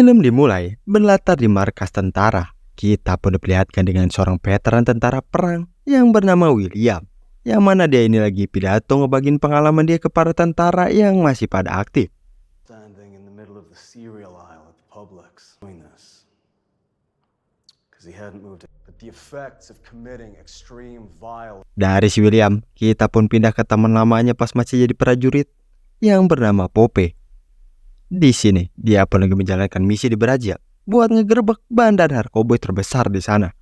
Film dimulai berlatar di markas tentara. Kita pun diperlihatkan dengan seorang veteran tentara perang yang bernama William, yang mana dia ini lagi pidato ngebagiin pengalaman dia kepada tentara yang masih pada aktif. Standing in the middle of the cereal aisle at the Publix doing this because he hadn't moved. But the effects of committing extreme violence. Dari si William, kita pun pindah ke teman lamanya pas masih jadi prajurit yang bernama Pope. Di sini, dia pun lagi menjalankan misi di Brazil buat ngegerebek bandar narkoba terbesar di sana.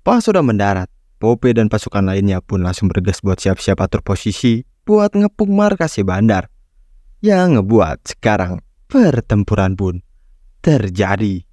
Pas sudah mendarat, Pope dan pasukan lainnya pun langsung bergegas buat siap-siap atur posisi buat ngepung markas si bandar. Yang ngebuat sekarang pertempuran pun terjadi.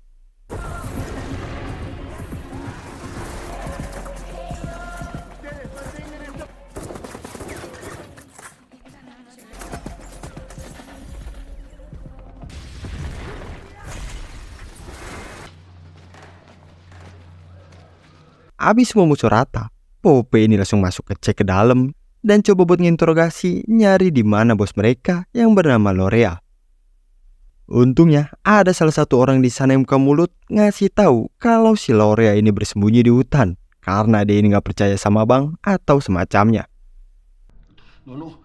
Abis semua musuh rata, Pope ini langsung masuk cek ke dalam dan coba buat nginterogasi nyari di mana bos mereka yang bernama Lorea. Untungnya ada salah satu orang di sana yang buka mulut ngasih tahu kalau si Lorea ini bersembunyi di hutan karena dia ini nggak percaya sama bang atau semacamnya. No,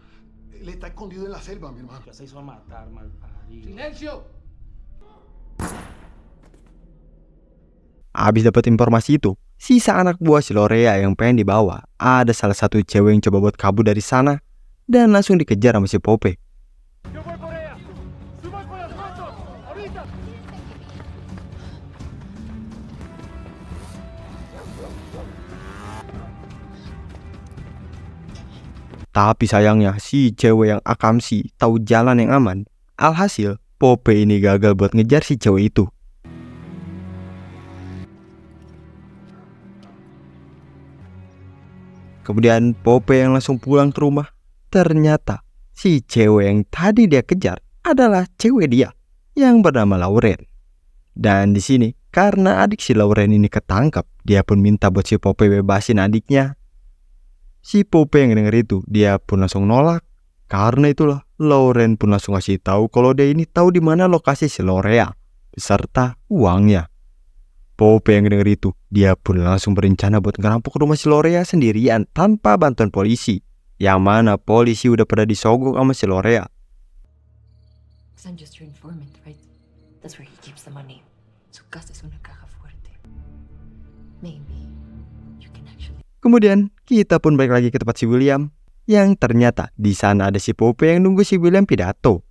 él está escondido en la selva, mi hermano. Ya se hizo a matar, malparido. ¡Silencio! Abis dapat informasi itu, sisa anak buah si Lorea yang pengen dibawa, ada salah satu cewek yang coba buat kabur dari sana dan langsung dikejar sama si Pope. Tapi sayangnya si cewek yang akamsi tahu jalan yang aman. Alhasil, Pope ini gagal buat ngejar si cewek itu. Kemudian Pope yang langsung pulang ke rumah. Ternyata si cewek yang tadi dia kejar adalah cewek dia yang bernama Lauren. Dan di sini karena adik si Lauren ini ketangkap, dia pun minta buat si Pope bebasin adiknya. Si Pope yang denger itu, dia pun langsung nolak. Karena itulah Lauren pun langsung ngasih tahu kalau dia ini tahu di mana lokasi si Lorea beserta uangnya. Pope yang denger itu, dia pun langsung berencana buat ngerampok rumah si Lorea sendirian tanpa bantuan polisi. Yang mana polisi udah pada disogok sama si Lorea. I'm just your informant, right? That's where he keeps the money. Su casa es una caja fuerte. Maybe you can actually. Kemudian kita pun balik lagi ke tempat si William, yang ternyata di sana ada si Pope yang nunggu si William pidato.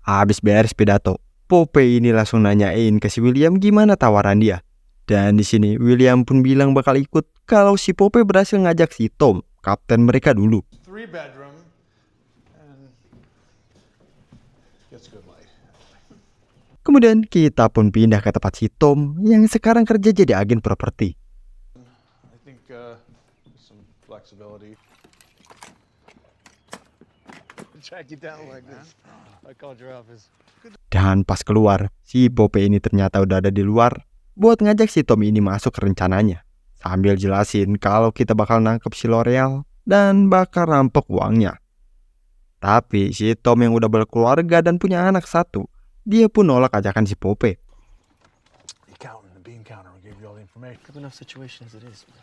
Habis beres pidato, Pope ini langsung nanyain ke si William gimana tawaran dia. Dan di sini William pun bilang bakal ikut kalau si Pope berhasil ngajak si Tom, kapten mereka dulu. 3 bedroom and gets a good light. Kemudian kita pun pindah ke tempat si Tom yang sekarang kerja jadi agen properti. I think some flexibility. Track you down like this. I called your office. Dan pas keluar, si Pope ini ternyata udah ada di luar buat ngajak si Tom ini masuk ke rencananya. Sambil jelasin kalau kita bakal nangkep si L'Oreal dan bakal rampok uangnya. Tapi si Tom yang udah berkeluarga dan punya anak satu, dia pun nolak ajakan si Pope. The accountant, the bean counter, we gave you all the information. Good enough situation as it is, bro.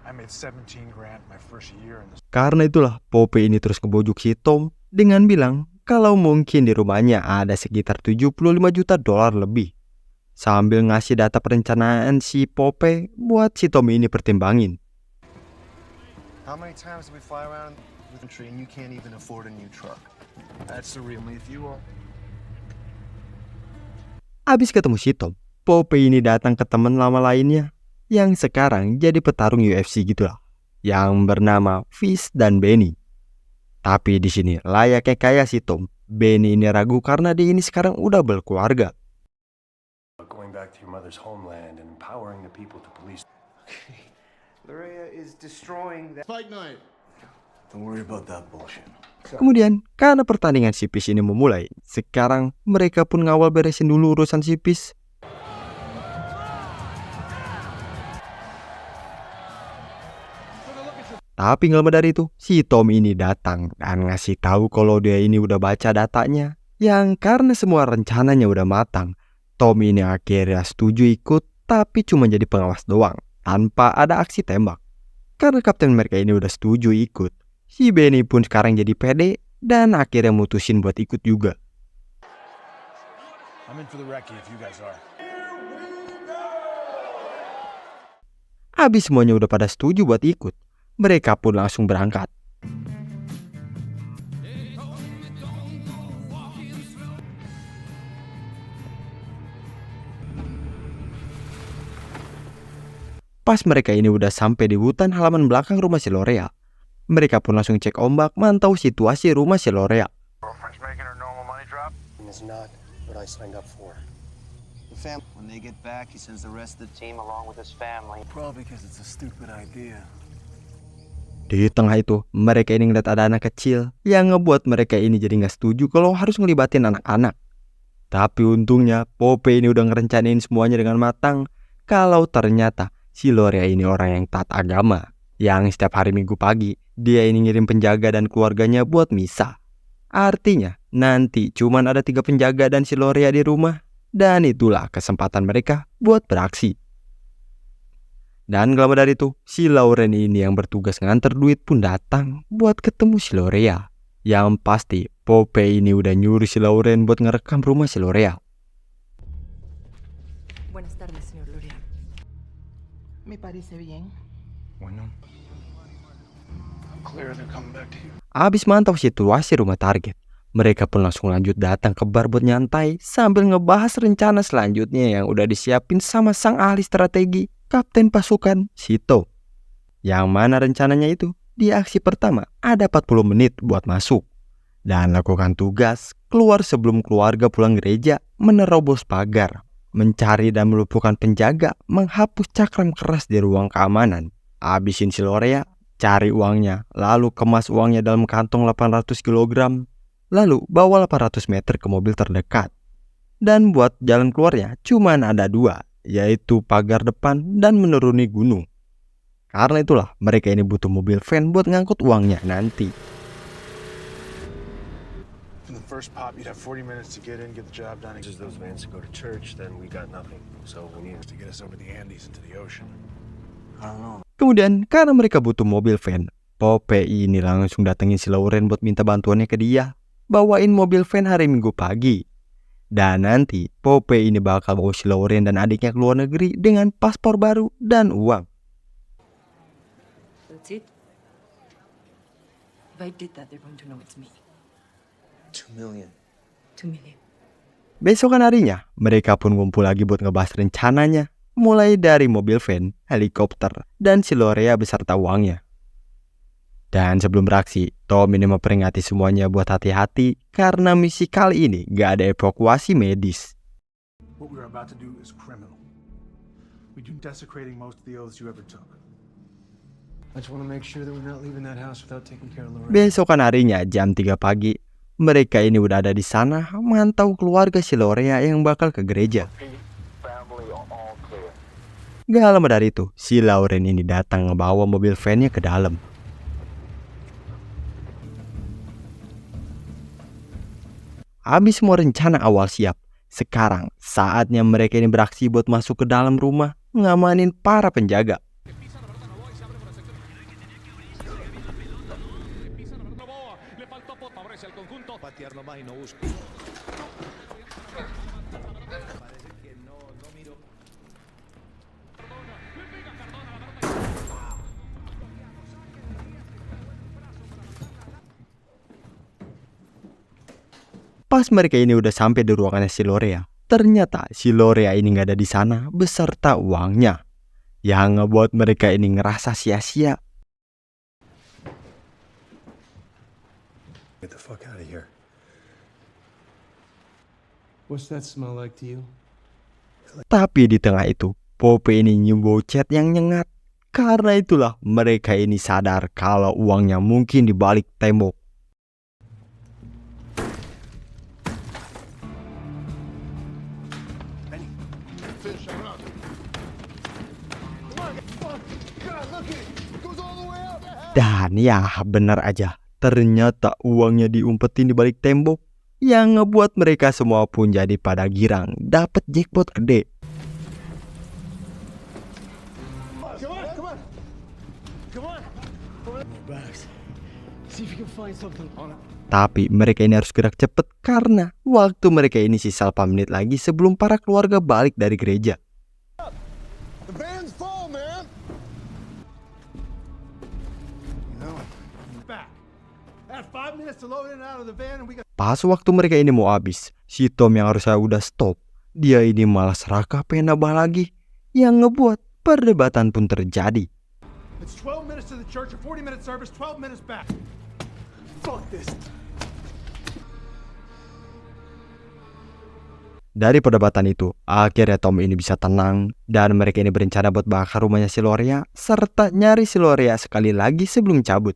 I made 17 grand my first year in this. Karena itulah Pope ini terus ngebujuk si Tom dengan bilang kalau mungkin di rumahnya ada sekitar 75 juta dolar lebih. Sambil ngasih data perencanaan si Pope buat si Tom ini pertimbangin. How many times did we fly around the country and you can't even afford a new truck? That's the real me if you are. Abis ketemu si Tom, Pope ini datang ke teman lama lainnya yang sekarang jadi petarung UFC gitulah, yang bernama Fish dan Benny. Tapi di sini layaknya kayak si Tom, Benny ini ragu karena dia ini sekarang udah berkeluarga. Going back to your mother's homeland and empowering the people to police. Lorea is destroying that. Fight night. Don't worry about that bullshit. Kemudian karena pertandingan si Fish ini memulai, sekarang mereka pun ngawal beresin dulu urusan si Fish. Tapi nggak lama dari itu, si Tom ini datang dan ngasih tahu kalau dia ini udah baca datanya. Yang karena semua rencananya udah matang, Tom ini akhirnya setuju ikut, tapi cuma jadi pengawas doang, tanpa ada aksi tembak. Karena kapten mereka ini udah setuju ikut, si Benny pun sekarang jadi pede dan akhirnya mutusin buat ikut juga. I'm in for the recce if you guys are. Abis semuanya udah pada setuju buat ikut, mereka pun langsung berangkat. Pas mereka ini udah sampai di hutan halaman belakang rumah si L'Oreal, mereka pun langsung cek ombak, mantau situasi rumah si L'Oreal. Girlfriend's making her normal money drop. It's not what I signed up for. The family. When they get back, he sends the rest of the team along with his family. Probably because it's a stupid idea. Di tengah itu, mereka ini ngeliat ada anak kecil yang ngebuat mereka ini jadi nggak setuju kalau harus ngelibatin anak-anak. Tapi untungnya, Pope ini udah ngerencanain semuanya dengan matang. Kalau ternyata si L'Oreal ini orang yang taat agama, yang setiap hari Minggu pagi dia ini ngirim penjaga dan keluarganya buat misa. Artinya nanti cuman ada 3 penjaga dan si L'Oreal di rumah, dan itulah kesempatan mereka buat beraksi. Dan gak lama dari itu, si Lauren ini yang bertugas nganter duit pun datang buat ketemu si L'Oreal. Yang pasti Pope ini udah nyuruh si Lauren buat ngerekam rumah si L'Oreal. Buenas tardes, señor L'Oreal. Me parece bien. Bueno. I'm clear, they're coming back to you. Abis mantau situasi rumah target, mereka pun langsung lanjut datang ke bar buat nyantai sambil ngebahas rencana selanjutnya yang udah disiapin sama sang ahli strategi, kapten pasukan, si Tom. Yang mana rencananya itu, di aksi pertama ada 40 menit buat masuk dan lakukan tugas keluar sebelum keluarga pulang gereja, menerobos pagar, mencari dan melumpuhkan penjaga, menghapus cakram keras di ruang keamanan, habisin si L'Oreal, cari uangnya, lalu kemas uangnya dalam kantong 800 kg, lalu bawa 800 meter ke mobil terdekat. Dan buat jalan keluarnya cuman ada 2, yaitu pagar depan dan menuruni gunung. Karena itulah mereka ini butuh mobil van buat ngangkut uangnya nanti. For the first pop, you'd have 40 minutes to get in, get the job done. As those vans to go to church, then we got nothing. So we need To get us over the Andes into the ocean. I don't know. Kemudian karena mereka butuh mobil van, Pope ini langsung datengin si Lauren buat minta bantuannya ke dia, bawain mobil van hari Minggu pagi. Dan nanti Pope ini bakal bawa si Lauren dan adiknya ke luar negeri dengan paspor baru dan uang. That's it. If I did that, they're going to know it's me. 2 million. 2 million. Besokan harinya, mereka pun ngumpul lagi buat ngebahas rencananya, mulai dari mobil van, helikopter, dan si L'Oreal beserta uangnya. Dan sebelum beraksi, Tom ini memperingati semuanya buat hati-hati karena misi kali ini gak ada evakuasi medis. What we're about to do is criminal. We've been desecrating most of the oaths you ever took. I just want to make sure that we're not leaving that house without taking care of Lorraine. Besokan harinya jam 3 pagi, mereka ini udah ada di sana mantau keluarga si L'Oreal yang bakal ke gereja. Gak lama dari itu, si Lauren ini datang ngebawa mobil van-nya ke dalam. Habis semua rencana awal siap, sekarang saatnya mereka ini beraksi buat masuk ke dalam rumah, ngamanin para penjaga. Pas mereka ini udah sampai di ruangannya si L'Oreal, ternyata si L'Oreal ini nggak ada di sana beserta uangnya, yang ngebuat mereka ini ngerasa sia-sia. Get the fuck out of here. What's that smell like to you? Tapi di tengah itu, Pope ini nyium bau cat yang nyengat. Karena itulah mereka ini sadar kalau uangnya mungkin di balik tembok. Dan ya benar aja, ternyata uangnya diumpetin di balik tembok, yang ngebuat mereka semua pun jadi pada girang dapat jackpot gede. Tapi mereka ini harus gerak cepet karena waktu mereka ini sisa 8 menit lagi sebelum para keluarga balik dari gereja. Pas waktu mereka ini mau habis, si Tom yang harusnya udah stop, dia ini malah serakah pengen nambah lagi, yang ngebuat perdebatan pun terjadi. It's 12 minutes to the church, a 40-minute service, 12 minutes back. Fuck this. Dari perdebatan itu, akhirnya Tom ini bisa tenang dan mereka ini berencana buat bakar rumahnya si Lorea serta nyari si Lorea sekali lagi sebelum cabut.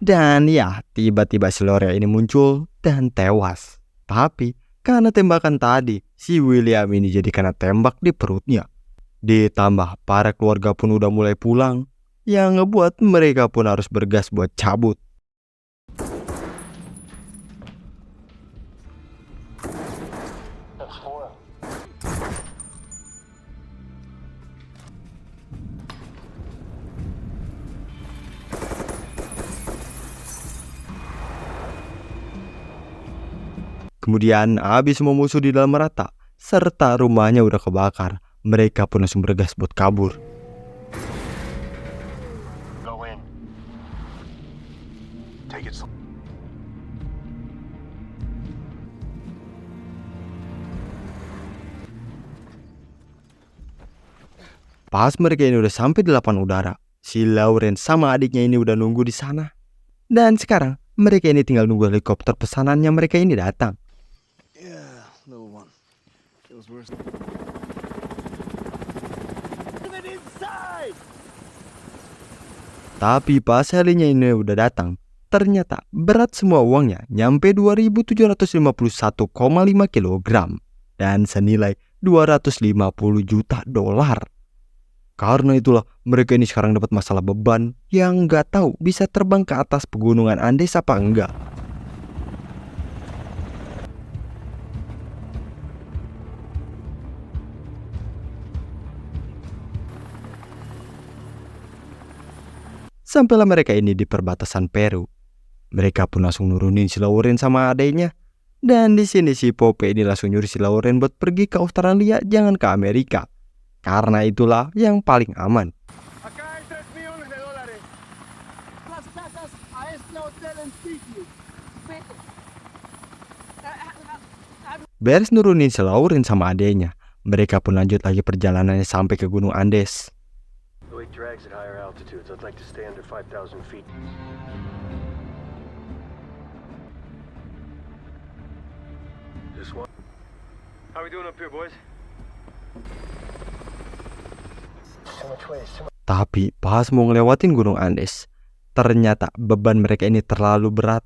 Dan ya, tiba-tiba si Lorea ini muncul dan tewas. Tapi karena tembakan tadi, si William ini jadi kena tembak di perutnya. Ditambah para keluarga pun udah mulai pulang, yang ngebuat mereka pun harus bergas buat cabut. Kemudian habis semua musuh di dalam merata, serta rumahnya udah kebakar, mereka pun langsung bergas buat kabur. Go in. Take it slow. Pas mereka ini udah sampai di lapangan udara, si Lauren sama adiknya ini udah nunggu di sana. Dan sekarang mereka ini tinggal nunggu helikopter pesanannya mereka ini datang. Yeah, little one. Feels worse. Tapi pas helinya ini udah datang, ternyata berat semua uangnya nyampe 2.751,5 kg dan senilai 250 juta dolar. Karena itulah mereka ini sekarang dapat masalah beban yang nggak tahu bisa terbang ke atas pegunungan Andes apa enggak. Sampailah mereka ini di perbatasan Peru. Mereka pun langsung nurunin si Lauren sama adanya. Dan di sini si Pope ini langsung nyuruh si Lauren buat pergi ke Australia, jangan ke Amerika. Karena itulah yang paling aman. Beres nurunin si Lauren sama adanya, mereka pun lanjut lagi perjalanannya sampai ke Gunung Andes. The lake drags at higher altitudes. I'd like to stay under 5,000 feet. Just one. How we doing up here, boys? Too much waste. Tapi pas mau ngelewatin Gunung Andes, ternyata beban mereka ini terlalu berat.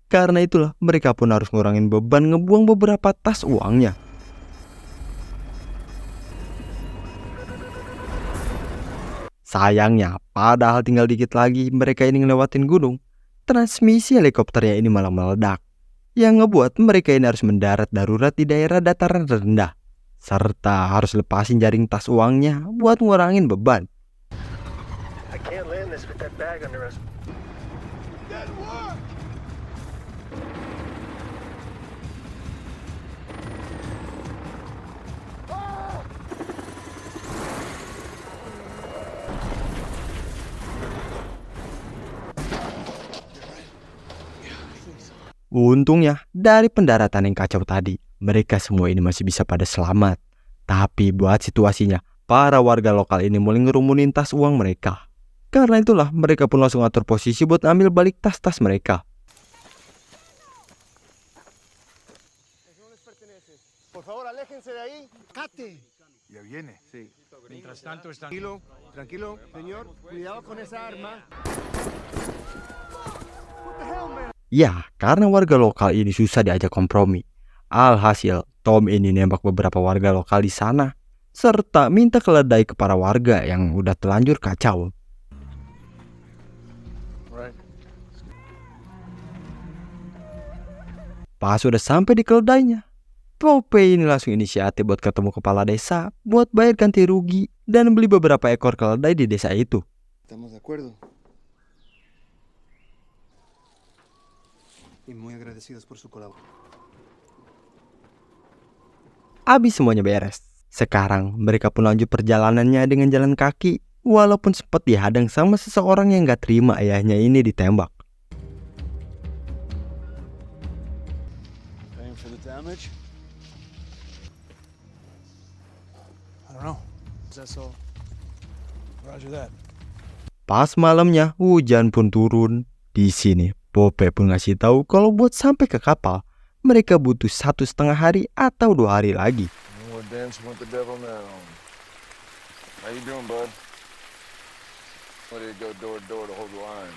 Karena itulah mereka pun harus ngurangin beban ngebuang beberapa tas uangnya. Sayangnya, padahal tinggal dikit lagi mereka ini ngelewatin gunung, transmisi helikopternya ini malah meledak, yang ngebuat mereka ini harus mendarat darurat di daerah dataran rendah, serta harus lepasin jaring tas uangnya buat ngurangin beban. I can't land this with that bag under us. Untungnya dari pendaratan yang kacau tadi, mereka semua ini masih bisa pada selamat. Tapi buat situasinya, para warga lokal ini mulai ngerumunin tas uang mereka. Karena itulah mereka pun langsung atur posisi buat ambil balik tas-tas mereka. Por favor, aléjense de ahí. ¡Cate! Ya viene. Sí. Mientras tanto, tranquilo, tranquilo, señor. Cuidado con esa arma. Ya, karena warga lokal ini susah diajak kompromi, Alhasil, Tom ini nembak beberapa warga lokal di sana, serta minta keledai ke para warga yang udah terlanjur kacau. Pas udah sampai di keledainya, Pope ini langsung inisiatif buat ketemu kepala desa buat bayar ganti rugi dan beli beberapa ekor keledai di desa itu. ¿Estamos de acuerdo? Y muy agradecidos por su colaboración. Abis semuanya beres, sekarang mereka pun lanjut perjalanannya dengan jalan kaki, walaupun sempat dihadang sama seseorang yang gak terima ayahnya ini ditembak. Paying for the damage? I don't know. That's all. Roger that. Pas malamnya hujan pun turun. Di sini Pope pun ngasih tahu kalau buat sampai ke kapal mereka butuh 1,5 hari atau 2 hari lagi. We're dancing with the devil now. How you doing, bud? Why did you go door to door to hold the line?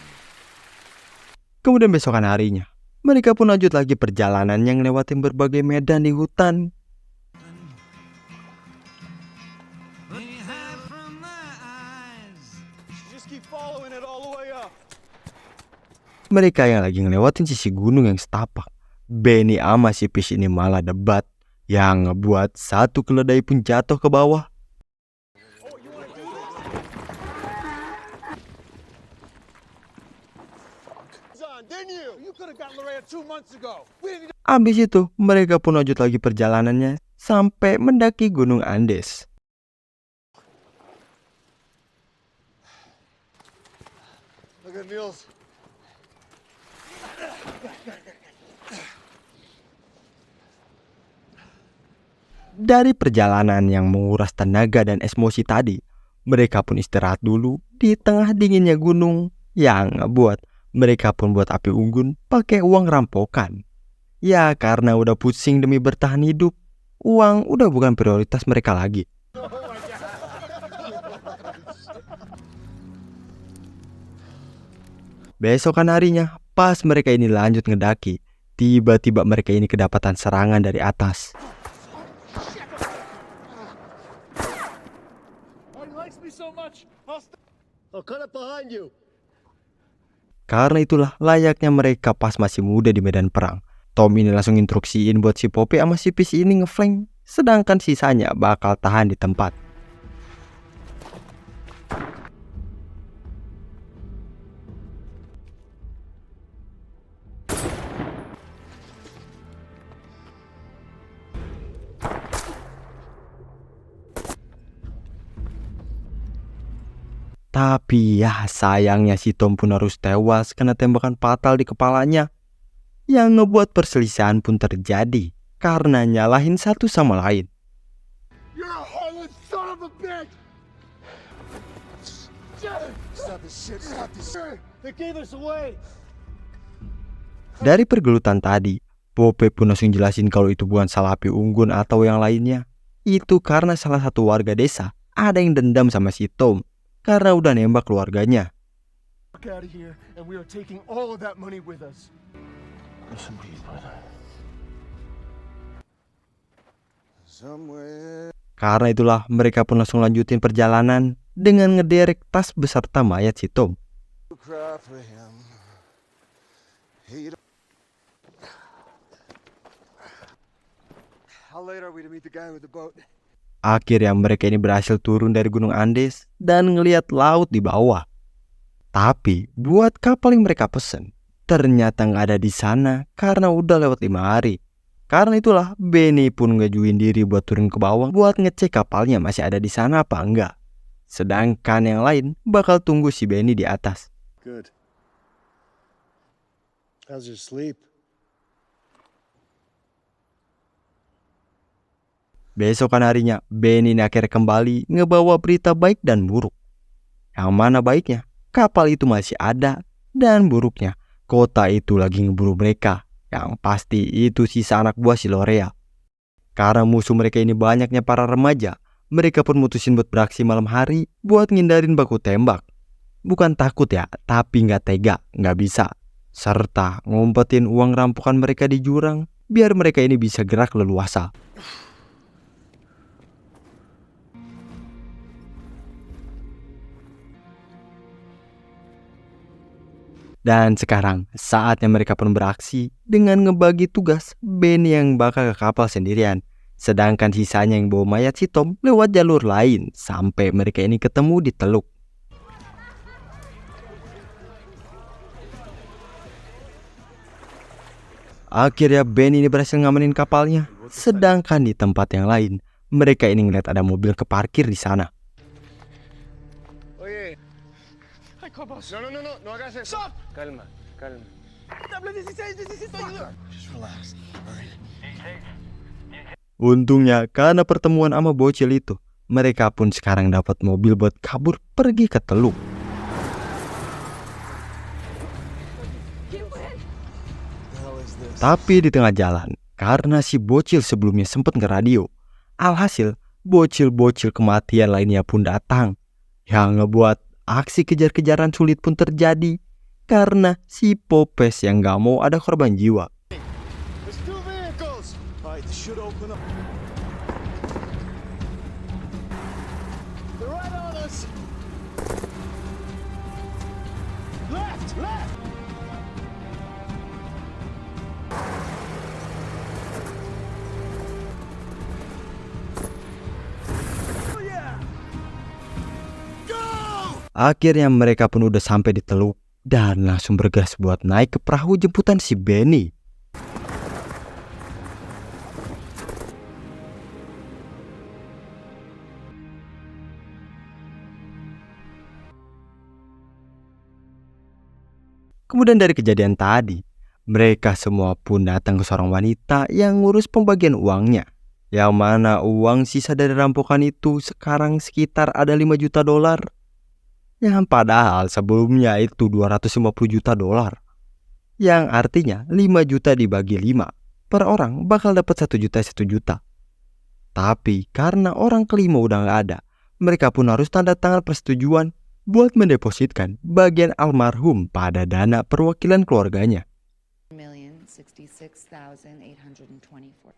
Kemudian besokan harinya mereka pun lanjut lagi perjalanan yang lewatin berbagai medan di hutan. Just keep following it all the way up. Mereka yang lagi ngelewatin sisi gunung yang setapak, Benny sama si Fish ini malah debat yang ngebuat satu keledai pun jatuh ke bawah. Abis itu mereka pun lanjut lagi perjalanannya sampai mendaki Gunung Andes. Look at Niels. Dari perjalanan yang menguras tenaga dan emosi tadi, mereka pun istirahat dulu di tengah dinginnya gunung yang ngebuat mereka pun buat api unggun pakai uang rampokan. Ya karena udah pusing demi bertahan hidup, uang udah bukan prioritas mereka lagi. Besokan harinya, pas mereka ini lanjut ngedaki, tiba-tiba mereka ini kedapatan serangan dari atas. Karena itulah layaknya mereka pas masih muda di medan perang. Tom ini langsung instruksiin buat si Pope sama si Fish ini ngeflank, sedangkan sisanya bakal tahan di tempat. Tapi ya sayangnya si Tom pun harus tewas kena tembakan fatal di kepalanya. Yang ngebuat perselisihan pun terjadi karena nyalahin satu sama lain. You're a harlot son of a bitch! Stop this shit, stop this shit! They gave us away! Dari pergelutan tadi, Pope pun langsung jelasin kalau itu bukan salah api unggun atau yang lainnya. Itu karena salah satu warga desa ada yang dendam sama si Tom karena udah nembak keluarganya. Out of here, and we are taking all of that money with us. Listen, please, brother. Somewhere. Karena itulah mereka pun langsung lanjutin perjalanan dengan ngederek tas beserta mayat si Tom. Cry for him. How late are we to meet the guy with the boat? Akhirnya mereka ini berhasil turun dari Gunung Andes dan ngelihat laut di bawah. Tapi buat kapal yang mereka pesen, ternyata nggak ada di sana karena udah lewat 5 hari. Karena itulah Benny pun ngajuin diri buat turun ke bawah buat ngecek kapalnya masih ada di sana apa enggak. Sedangkan yang lain bakal tunggu si Benny di atas. Good. How's your sleep? Besokan harinya, Benny akhirnya kembali ngebawa berita baik dan buruk. Yang mana baiknya, kapal itu masih ada, dan buruknya, kota itu lagi ngeburu mereka. Yang pasti itu sisa anak buah si Lorea. Karena musuh mereka ini banyaknya para remaja, mereka pun mutusin buat beraksi malam hari buat ngindarin baku tembak. Bukan takut ya, tapi nggak tega, nggak bisa. Serta ngumpetin uang rampokan mereka di jurang biar mereka ini bisa gerak leluasa. Dan sekarang saatnya mereka pun beraksi dengan ngebagi tugas Benny yang bakal ke kapal sendirian, sedangkan sisanya yang bawa mayat si Tom lewat jalur lain sampai mereka ini ketemu di teluk. Akhirnya Benny ini berhasil ngamanin kapalnya, sedangkan di tempat yang lain mereka ini ngeliat ada mobil keparkir di sana. Oye. No hagas eso. Stop. Calma. Just relax. All right. Untungnya karena pertemuan sama bocil itu, mereka pun sekarang dapat mobil buat kabur pergi ke teluk. Tapi di tengah jalan, karena si bocil sebelumnya sempat nge-radio, alhasil bocil-bocil kematian lainnya pun datang, yang ngebuat aksi kejar-kejaran sulit pun terjadi karena si Popes yang gak mau ada korban jiwa. There's two vehicles. All right, this should open up. They're right on us. Left. Oh yeah. Go! Akhirnya mereka pun udah sampai di teluk dan langsung bergegas buat naik ke perahu jemputan si Benny. Kemudian dari kejadian tadi, mereka semua pun datang ke seorang wanita yang ngurus pembagian uangnya. Yang mana uang sisa dari rampokan itu sekarang sekitar ada 5 juta dolar. Yang padahal sebelumnya itu 250 juta dolar. Yang artinya 5 juta dibagi 5. Per orang bakal dapat 1 juta. Tapi karena orang kelima udah gak ada, mereka pun harus tanda tangan persetujuan buat mendepositkan bagian almarhum pada dana perwakilan keluarganya. $1,066,824.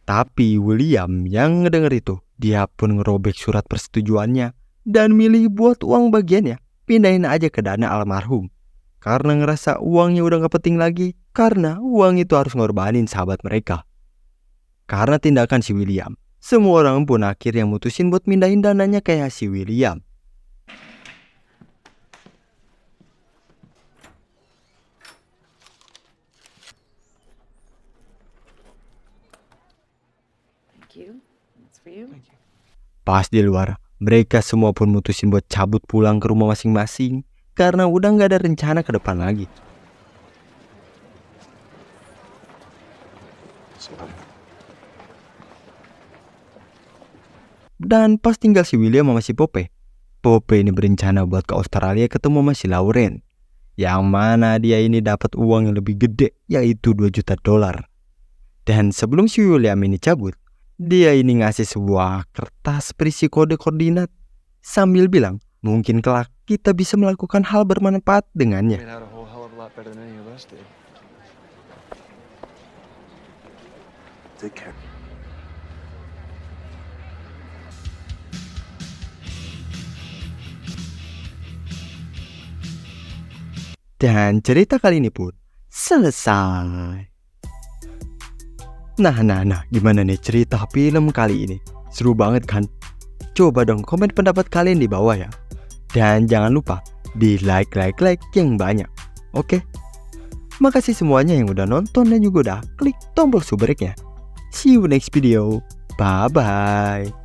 Tapi William yang ngedenger itu, dia pun ngerobek surat persetujuannya dan milih buat uang bagiannya pindahin aja ke dana almarhum. Karena ngerasa uangnya udah gak penting lagi, karena uang itu harus ngorbanin sahabat mereka. Karena tindakan si William, semua orang pun akhirnya mutusin buat mindahin dananya kayak si William. Thank you. That's for you. Pas di luar, mereka semua pun mutusin buat cabut pulang ke rumah masing-masing karena udah gak ada rencana ke depan lagi. Dan pas tinggal si William sama si Pope ini berencana buat ke Australia ketemu sama si Lauren. Yang mana dia ini dapat uang yang lebih gede, yaitu 2 juta dolar. Dan sebelum si William ini cabut, dia ini ngasih sebuah kertas berisi kode koordinat sambil bilang, mungkin kelak kita bisa melakukan hal bermanfaat dengannya. Take care. Dan cerita kali ini pun selesai. Nah, gimana nih cerita film kali ini? Seru banget kan? Coba dong komen pendapat kalian di bawah ya. Dan jangan lupa di like yang banyak. Oke? Makasih semuanya yang udah nonton dan juga udah klik tombol subscribe-nya. See you next video. Bye-bye.